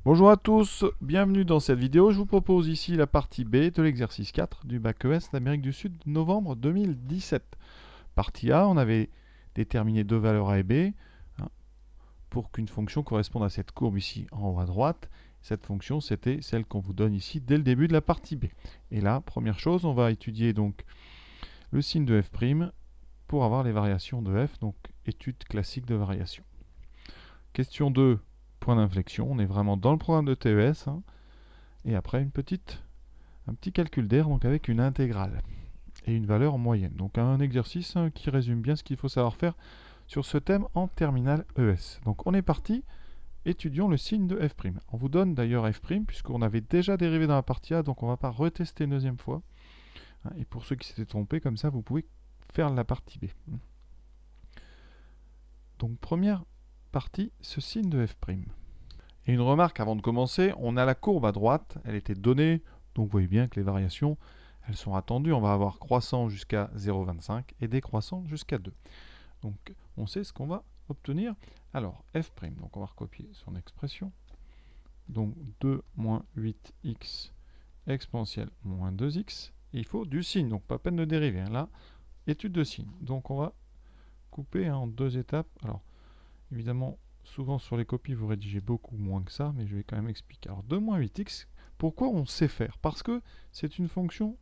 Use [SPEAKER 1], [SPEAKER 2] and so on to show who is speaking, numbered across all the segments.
[SPEAKER 1] Bonjour à tous, bienvenue dans cette vidéo. Je vous propose ici la partie B de l'exercice 4 du bac ES d'Amérique du Sud, novembre 2017. Partie A, on avait déterminé deux valeurs A et B hein, pour qu'une fonction corresponde à cette courbe ici en haut à droite. Cette fonction, c'était celle qu'on vous donne ici dès le début de la partie B. Et là, première chose, on va étudier donc le signe de f' pour avoir les variations de f, donc étude classique de variation. Question 2, point d'inflexion. On est vraiment dans le programme de TES. Et après, un petit calcul d'air donc avec une intégrale et une valeur moyenne. Donc un exercice qui résume bien ce qu'il faut savoir faire sur ce thème en terminale ES. Donc on est parti, étudions le signe de f'. On vous donne d'ailleurs f' puisqu'on avait déjà dérivé dans la partie A, donc on ne va pas retester une deuxième fois. Et pour ceux qui s'étaient trompés, comme ça, vous pouvez faire la partie B. Donc première partie, ce signe de f'. Et une remarque avant de commencer, on a la courbe à droite, elle était donnée, donc vous voyez bien que les variations, elles sont attendues. On va avoir croissant jusqu'à 0,25 et décroissant jusqu'à 2. Donc on sait ce qu'on va obtenir. Alors f', donc on va recopier son expression. Donc 2 moins 8x exponentielle moins 2x. Et il faut du signe, donc pas peine de dériver. Là, étude de signe. Donc on va couper en deux étapes. Alors évidemment, souvent sur les copies, vous rédigez beaucoup moins que ça, mais je vais quand même expliquer. Alors 2 moins 8x, pourquoi on sait faire? Parce que c'est une fonction,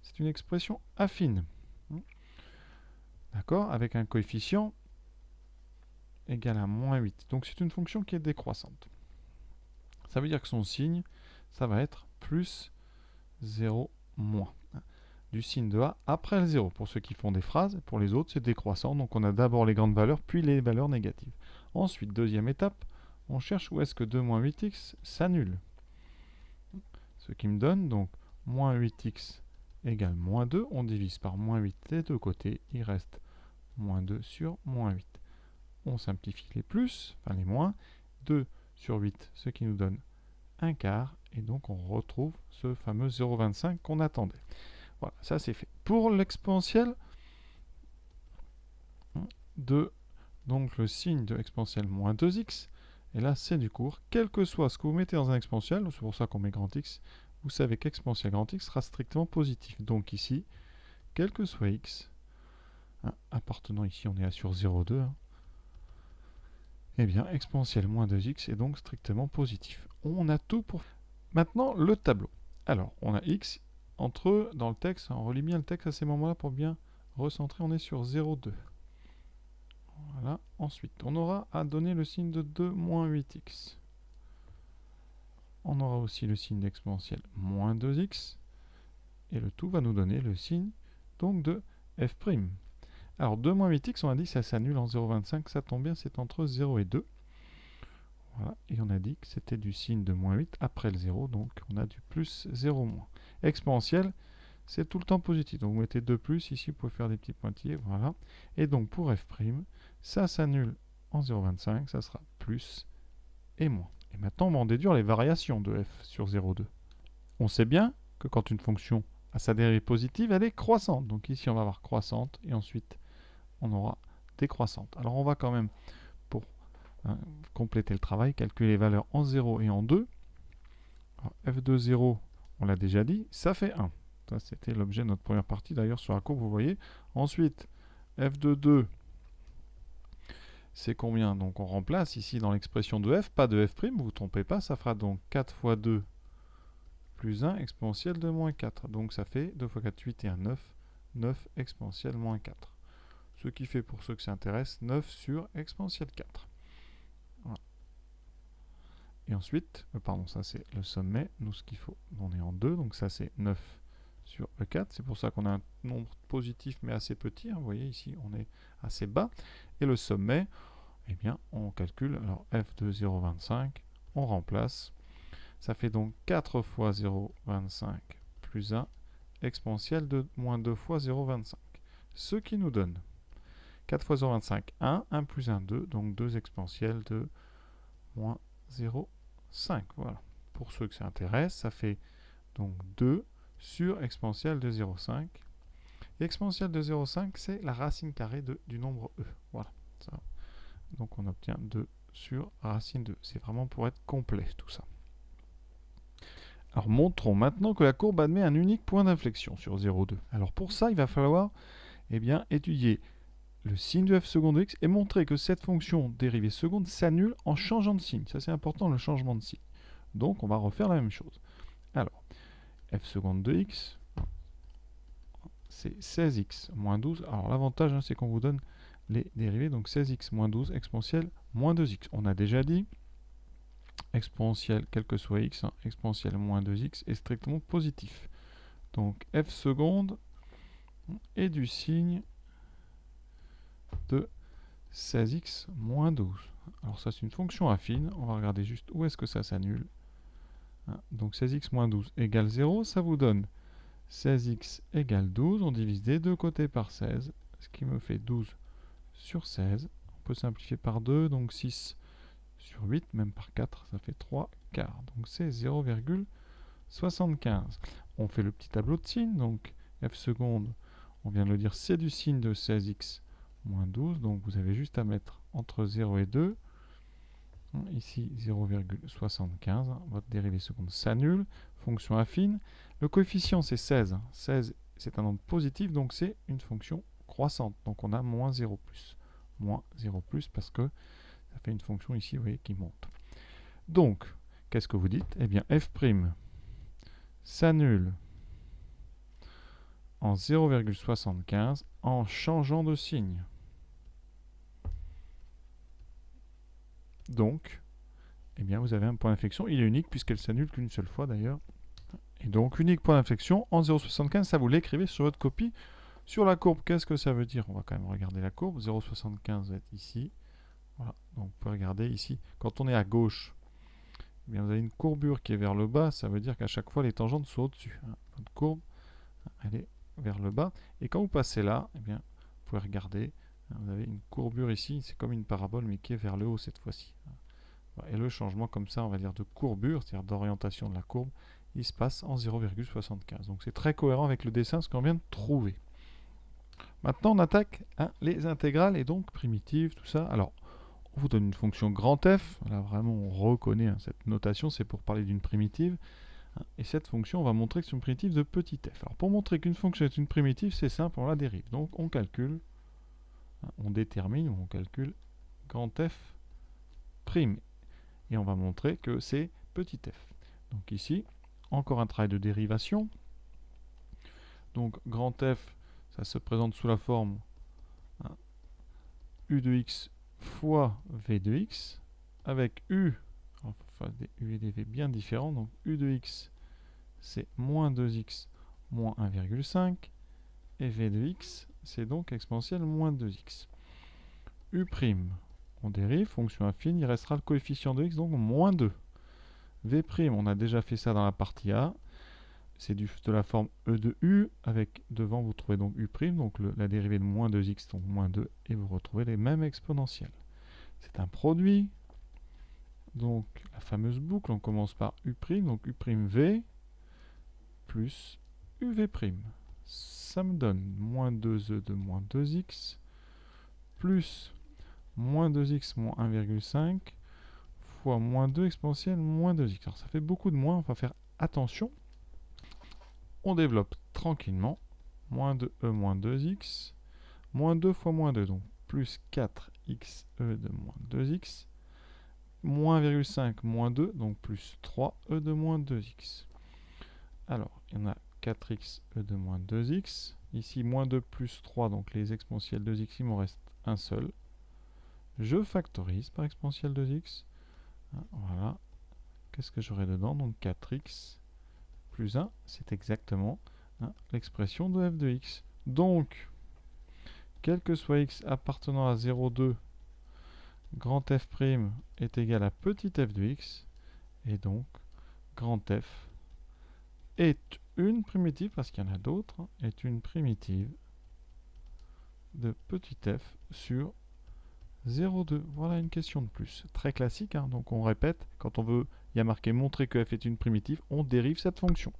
[SPEAKER 1] c'est une expression affine. D'accord? Avec un coefficient égal à moins 8. Donc c'est une fonction qui est décroissante. Ça veut dire que son signe, ça va être plus 0 moins. Du signe de A après le 0. Pour ceux qui font des phrases, pour les autres, c'est décroissant. Donc on a d'abord les grandes valeurs, puis les valeurs négatives. Ensuite, deuxième étape, on cherche où est-ce que 2 moins 8x s'annule. Ce qui me donne donc moins 8x égale moins 2. On divise par moins 8 des deux côtés. Il reste moins 2 sur moins 8. On simplifie les plus, enfin les moins. 2 sur 8, ce qui nous donne un quart. Et donc on retrouve ce fameux 0,25 qu'on attendait. Voilà, ça c'est fait. Pour l'exponentielle de donc le signe de exponentielle moins 2x, et là c'est du cours, quel que soit ce que vous mettez dans un exponentiel, c'est pour ça qu'on met grand X, vous savez qu'exponentielle grand X sera strictement positif. Donc ici, quel que soit x, appartenant ici on est à sur 0,2, eh bien exponentielle moins 2x est donc strictement positif. On a tout pour... Maintenant le tableau. Alors on a x entre eux dans le texte, on relit bien le texte à ces moments-là pour bien recentrer, on est sur 0,2. Voilà. Ensuite, on aura à donner le signe de 2 moins 8x. On aura aussi le signe d'exponentielle moins 2x. Et le tout va nous donner le signe donc de f'. Alors 2 moins 8x, on a dit que ça s'annule en 0,25. Ça tombe bien, c'est entre 0 et 2. Voilà. Et on a dit que c'était du signe de moins 8 après le 0. Donc on a du plus 0 moins. Exponentielle, c'est tout le temps positif. Donc vous mettez 2 plus. Ici, vous pouvez faire des petits pointillés. Voilà. Et donc pour f', ça s'annule en 0,25, ça sera plus et moins. Et maintenant, on va en déduire les variations de f sur 0,2. On sait bien que quand une fonction a sa dérivée positive, elle est croissante. Donc ici, on va avoir croissante et ensuite, on aura décroissante. Alors on va quand même, pour compléter le travail, calculer les valeurs en 0 et en 2. Alors, f de 0, on l'a déjà dit, ça fait 1. Ça, c'était l'objet de notre première partie, d'ailleurs, sur la courbe, vous voyez. Ensuite, f de 2, c'est combien? Donc on remplace ici dans l'expression de f, pas de f', vous ne vous trompez pas, ça fera donc 4 fois 2 plus 1 exponentielle de moins 4. Donc ça fait 2 fois 4, 8 et 1, 9. 9 exponentielle moins 4. Ce qui fait, pour ceux qui s'intéressent, 9 sur exponentielle 4. Voilà. Et ensuite, pardon, ça c'est le sommet. Nous, ce qu'il faut, on est en 2, donc ça c'est 9 sur E4. C'est pour ça qu'on a un nombre positif mais assez petit. Vous voyez ici, on est assez bas. Et le sommet, eh bien, on calcule. Alors f de 0,25, on remplace. Ça fait donc 4 fois 0,25 plus 1 exponentielle de moins 2 fois 0,25. Ce qui nous donne 4 fois 0,25, 1, 1 plus 1, 2, donc 2 exponentielles de moins 0,5. Voilà. Pour ceux que ça intéresse, ça fait donc 2 sur exponentielle de 0,5. L'exponentielle de 0,5, c'est la racine carrée du nombre e. Voilà. Ça. Donc on obtient 2 sur racine de... C'est vraiment pour être complet tout ça. Alors montrons maintenant que la courbe admet un unique point d'inflexion sur 0,2. Alors pour ça, il va falloir étudier le signe de f seconde de x et montrer que cette fonction dérivée seconde s'annule en changeant de signe. Ça c'est important, le changement de signe. Donc on va refaire la même chose. Alors, f seconde de x, c'est 16x moins 12. Alors l'avantage, c'est qu'on vous donne les dérivés, donc 16x moins 12 exponentielle moins 2x. On a déjà dit, exponentielle, quel que soit x, exponentielle moins 2x est strictement positif. Donc f seconde est du signe de 16x moins 12. Alors ça c'est une fonction affine, on va regarder juste où est-ce que ça s'annule. Donc 16x moins 12 égale 0, ça vous donne 16x égale 12, on divise des deux côtés par 16, ce qui me fait 12 sur 16. On peut simplifier par 2, donc 6 sur 8, même par 4, ça fait 3 quarts. Donc c'est 0,75. On fait le petit tableau de signes, donc f seconde, on vient de le dire, c'est du signe de 16x moins 12, donc vous avez juste à mettre entre 0 et 2. Ici 0,75, votre dérivée seconde s'annule, fonction affine. Le coefficient c'est 16, 16 c'est un nombre positif, donc c'est une fonction croissante, donc on a moins 0 plus parce que ça fait une fonction ici, vous voyez, qui monte. Donc, qu'est-ce que vous dites? Eh bien, f' s'annule en 0,75 en changeant de signe. Donc, eh bien, vous avez un point d'inflexion. Il est unique puisqu'elle s'annule qu'une seule fois d'ailleurs. Et donc, unique point d'inflexion en 0,75, ça vous l'écrivez sur votre copie. Sur la courbe, qu'est-ce que ça veut dire? On va quand même regarder la courbe. 0,75 va être ici. Voilà. Donc, vous pouvez regarder ici. Quand on est à gauche, eh bien, vous avez une courbure qui est vers le bas. Ça veut dire qu'à chaque fois, les tangentes sont au-dessus. Votre courbe, elle est vers le bas. Et quand vous passez là, eh bien, vous pouvez regarder. Vous avez une courbure ici. C'est comme une parabole, mais qui est vers le haut cette fois-ci. Et le changement comme ça, on va dire de courbure, c'est-à-dire d'orientation de la courbe, il se passe en 0,75. Donc c'est très cohérent avec le dessin, ce qu'on vient de trouver. Maintenant, on attaque les intégrales et donc primitives, tout ça. Alors, on vous donne une fonction grand F. Là, vraiment, on reconnaît cette notation, c'est pour parler d'une primitive. Et cette fonction, on va montrer que c'est une primitive de petit f. Alors, pour montrer qu'une fonction est une primitive, c'est simple, on la dérive. Donc, on calcule, on détermine, on calcule grand F prime. Et on va montrer que c'est petit f. Donc ici, encore un travail de dérivation. Donc grand F, ça se présente sous la forme u de x fois v de x, avec u, enfin des u et des v bien différents. Donc u de x, c'est moins 2x moins 1,5, et v de x, c'est donc exponentielle moins 2x. U', on dérive, fonction affine, il restera le coefficient de x, donc moins 2. V', on a déjà fait ça dans la partie A, c'est de la forme e de u, avec devant vous trouvez donc u', donc la dérivée de moins 2x, donc moins 2, et vous retrouvez les mêmes exponentielles. C'est un produit, donc la fameuse boucle, on commence par u', donc u'v plus uv'. Ça me donne moins 2e de moins 2x, plus moins 2x moins 1,5 fois moins 2 exponentielle moins 2x. Alors ça fait beaucoup de moins, on va faire attention. On développe tranquillement. Moins 2e moins 2x, moins 2 fois moins 2, donc plus 4xe de moins 2x, moins 1,5 moins 2, donc plus 3e de moins 2x. Alors, il y en a 4xe de moins 2x. Ici, moins 2 plus 3, donc les exponentielles 2x, il m'en reste un seul. Je factorise par exponentielle 2x. Voilà. Qu'est-ce que j'aurai dedans? Donc 4x plus 1, c'est exactement l'expression de f de x. Donc, quel que soit x appartenant à 0,2, grand f' est égal à petit f de x. Et donc, grand f est une primitive, parce qu'il y en a d'autres, est une primitive de petit f sur 0,2. Voilà une question de plus. Très classique, donc on répète, quand on veut, il y a marqué montrer que f est une primitive, on dérive cette fonction.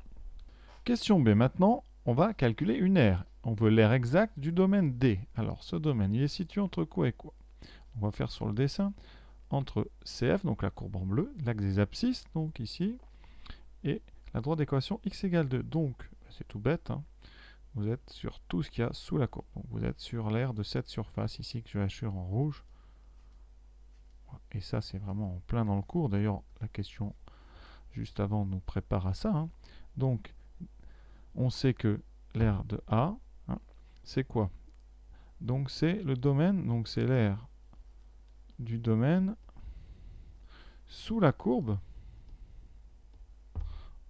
[SPEAKER 1] Question B, maintenant, on va calculer une aire. On veut l'aire exacte du domaine D. Alors ce domaine, il est situé entre quoi et quoi? On va faire sur le dessin. entre CF, donc la courbe en bleu, l'axe des abscisses, donc ici, et la droite d'équation x égale 2. Donc, c'est tout bête, hein, vous êtes sur tout ce qu'il y a sous la courbe. Donc, vous êtes sur l'aire de cette surface ici que je vais hachur en rouge. Et ça, c'est vraiment en plein dans le cours. D'ailleurs, la question juste avant nous prépare à ça. Hein. Donc, on sait que l'aire de A, hein, c'est quoi? Donc, c'est le domaine, donc c'est l'aire du domaine sous la courbe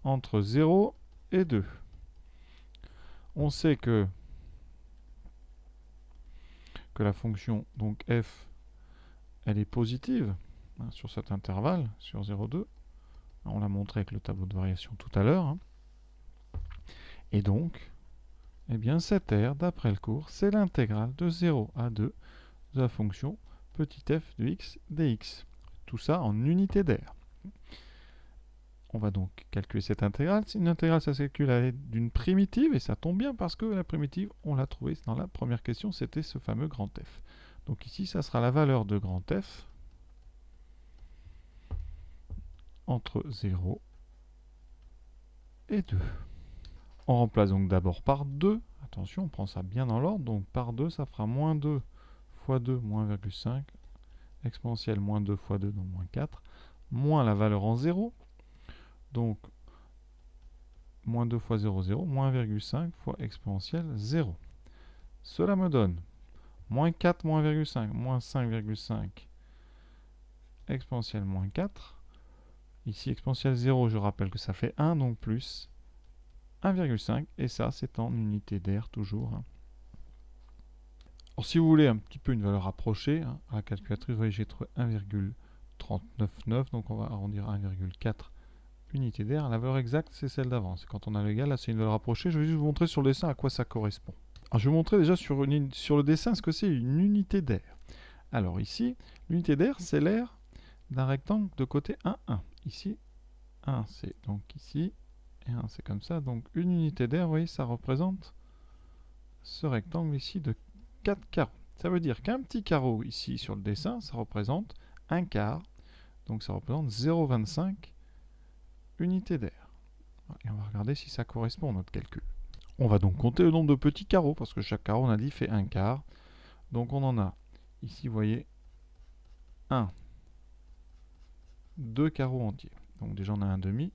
[SPEAKER 1] entre 0 et 2. On sait que la fonction donc f, elle est positive hein, sur cet intervalle, sur 0,2. On l'a montré avec le tableau de variation tout à l'heure. Hein. Et donc, eh bien, cette r, d'après le cours, c'est l'intégrale de 0 à 2 de la fonction petit f de x dx. Tout ça en unité d'air. On va donc calculer cette intégrale. Une intégrale, ça se calcule à l'aide d'une primitive, et ça tombe bien parce que la primitive, on l'a trouvée dans la première question, c'était ce fameux grand F. Donc ici, ça sera la valeur de grand F entre 0 et 2. On remplace donc d'abord par 2. Attention, on prend ça bien dans l'ordre. Donc par 2, ça fera moins 2 fois 2, moins 1,5. Exponentielle moins 2 fois 2, donc moins 4. Moins la valeur en 0. Donc moins 2 fois 0, 0. Moins 1,5 fois exponentielle 0. Cela me donne moins 4, moins 1,5. Moins 5,5. Exponentielle moins 4. Ici, exponentielle 0, je rappelle que ça fait 1, donc plus 1,5, et ça, c'est en unité d'air, toujours. Hein. Alors, si vous voulez un petit peu une valeur approchée, hein, à la calculatrice, vous voyez, j'ai trouvé 1,399, donc on va arrondir à 1,4 unité d'air. La valeur exacte, c'est celle d'avant. C'est quand on a l'égal, là, c'est une valeur approchée. Je vais juste vous montrer sur le dessin à quoi ça correspond. Alors, je vais vous montrer déjà sur le dessin ce que c'est une unité d'air. Alors, ici, l'unité d'air, c'est l'aire d'un rectangle de côté 1, 1. Ici, 1, c'est donc ici, et 1, c'est comme ça. Donc, une unité d'air, vous voyez, ça représente ce rectangle ici de 4 carreaux. Ça veut dire qu'un petit carreau ici sur le dessin, ça représente un quart. Donc, ça représente 0,25 unités d'air. Et on va regarder si ça correspond à notre calcul. On va donc compter le nombre de petits carreaux, parce que chaque carreau, on a dit, fait un quart. Donc, on en a, ici, vous voyez, 1, 2 carreaux entiers. Donc déjà on a un demi,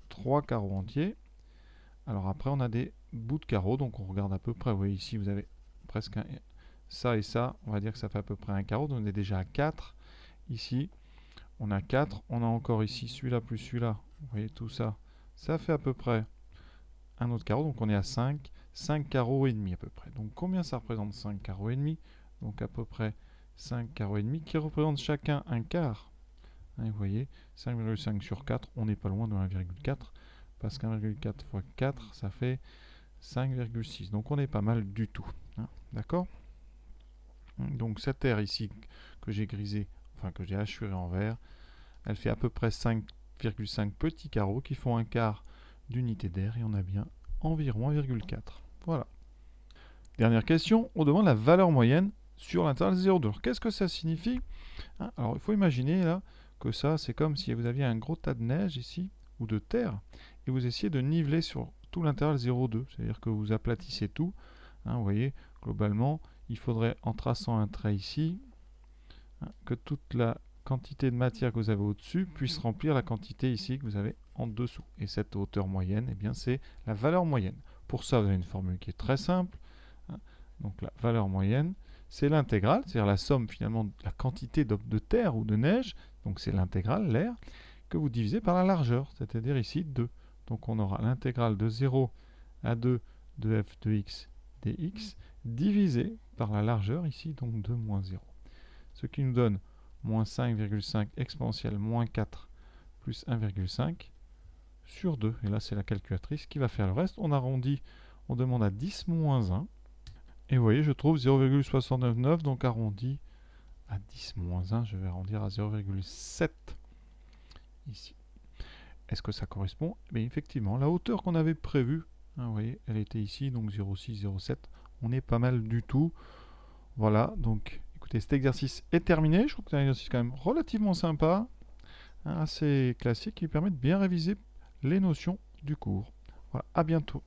[SPEAKER 1] 3 carreaux entiers. Alors après on a des bouts de carreaux, donc on regarde à peu près. Vous voyez ici vous avez presque ça et ça, on va dire que ça fait à peu près un carreau, donc on est déjà à 4. Ici on a 4, on a encore ici celui-là plus celui-là, vous voyez tout ça, ça fait à peu près un autre carreau, donc on est à 5, 5 carreaux et demi à peu près. Donc combien ça représente 5 carreaux et demi? Donc à peu près 5 carreaux et demi qui représentent chacun un quart. Hein, vous voyez, 5,5 sur 4, on n'est pas loin de 1,4, parce qu'1,4 fois 4, ça fait 5,6. Donc on est pas mal du tout. Hein, d'accord? Donc cette aire ici que j'ai grisée, enfin que j'ai hachurée en vert, elle fait à peu près 5,5 petits carreaux qui font un quart d'unité d'air, et on a bien environ 1,4. Voilà. Dernière question, on demande la valeur moyenne sur l'intervalle 0,2. Alors qu'est-ce que ça signifie? Hein, alors il faut imaginer là que ça, c'est comme si vous aviez un gros tas de neige ici, ou de terre, et vous essayez de niveler sur tout l'intervalle 0,2. C'est-à-dire que vous aplatissez tout. Hein, vous voyez, globalement, il faudrait, en traçant un trait ici, hein, que toute la quantité de matière que vous avez au-dessus puisse remplir la quantité ici que vous avez en dessous. Et cette hauteur moyenne, eh bien, c'est la valeur moyenne. Pour ça, vous avez une formule qui est très simple. Hein, donc la valeur moyenne, c'est l'intégrale, c'est-à-dire la somme finalement de la quantité de terre ou de neige, donc c'est l'intégrale, l'air, que vous divisez par la largeur, c'est-à-dire ici 2. Donc on aura l'intégrale de 0 à 2 de f de x dx divisé par la largeur ici, donc de moins 0. Ce qui nous donne moins 5,5 exponentielle moins 4 plus 1,5 sur 2. Et là c'est la calculatrice qui va faire le reste. On arrondit, on demande à 10 moins 1. Et vous voyez, je trouve 0,699, donc arrondi à 10 moins 1, je vais arrondir à 0,7 ici. Est-ce que ça correspond? Mais effectivement, la hauteur qu'on avait prévue, hein, vous voyez, elle était ici, donc 0,6, 0,7. On est pas mal du tout. Voilà, donc écoutez, écoutez, cet exercice est terminé. Je trouve que c'est un exercice quand même relativement sympa, hein, assez classique, qui permet de bien réviser les notions du cours. Voilà, à bientôt.